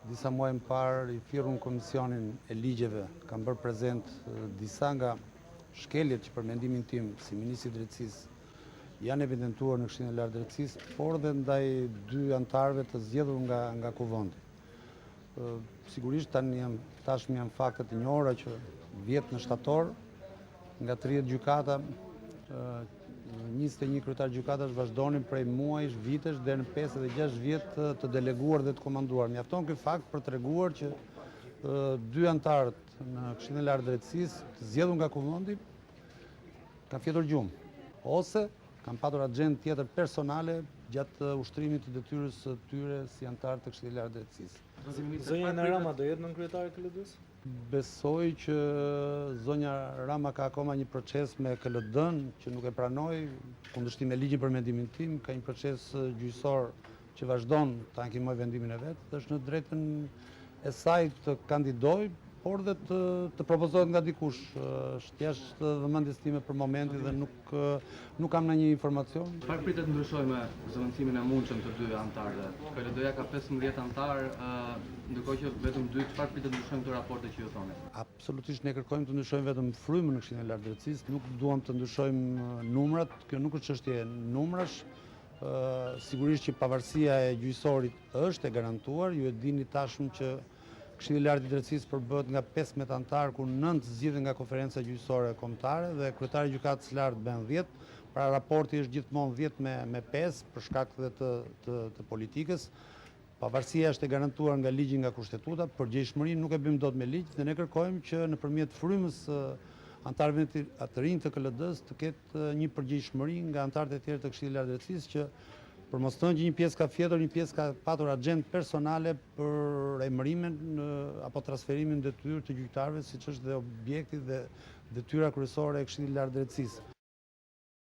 disa muaj më parë i thirrur në Komisionin e Ligjeve, kam bërë prezent disa nga shkeljet që për mendimin tim si ministri i drejtësisë janë evidentuar në Këshillin e Lartë të Drejtësisë, por dhe ndaj dy anëtarëve të zgjedhur nga kuvendi. Sigurisht tashmë janë fakte të njohura që vjet në shtator nga 30 gjykata 21 kryetar gjykatash vazhdonin prej muajsh, vitesh deri në 5 dhe 6 vjet të deleguar dhe të komanduar. Mjafton ky fakt për treguar që dy anëtarët në Këshillin e Lartë të Drejtësisë të zgjedhur nga kuvendi kanë fjetur gjumë ose kanë patur agjendë tjetër personale gjatë ushtrimit të detyrës së tyre si anëtar të Këshillit të Lartë të Drejtësisë. Zonja Rama do jetë nën kryetare KLD-s? Besoj që zonja Rama ka akoma një proces me KLD-n që nuk e pranoj, kundërshtim me ligjin për mendimin tim, ka një proces gjyqësor që vazhdon të ankimoj vendimin e vet, dhe është në drejtën e saj të kandidoj, por dhe të propozohet nga dikush. Është jashtë vëmendjes time për momentin dhe nuk kam ndonjë informacion. Çfarë pritet ndryshoj me zëvendësimin e mundshëm të dy anëtarëve? KLD-ja ka 15 anëtar, ndërkohë që vetëm 2. Çfarë pritet ndryshojnë këto raporte që ju thoni? Absolutisht ne kërkojmë të ndryshojmë vetëm frymën në Këshillin e Lartë të Drejtësisë, nuk duam të ndryshojmë numrat. Kjo nuk është çështje numrash. Sigurisht që pavarësia e gjyqësorit është e garantuar. Ju e dini tashmë që Këshilli i Lartë i Drejtësisë përbëhet nga 15 anëtarë, ku 9 zgjidhen nga konferenca gjyqësore kombëtare dhe kryetari i gjykatës së lartë bën 10. Pra raporti është gjithmonë 10 me 5 për shkak të politikës. Pavarësia është e garantuar nga ligji, nga kushtetuta, përgjegjësinë nuk e bëjmë dot me ligj dhe ne kërkojmë që nëpërmjet frymës anëtarëve të rinj të KLD-s të ketë një përgjegjësi nga anëtarët e tjerë të Këshillit të Lartë të Drejtësisë që për mos thënë që një pjesë ka fjetur, një pjesë ka patur agjendë personale për emërimin apo transferimin detyrë të gjyqtarëve, siç është dhe objekti dhe detyra kryesore e Këshillit të Lartë të Drejtësisë.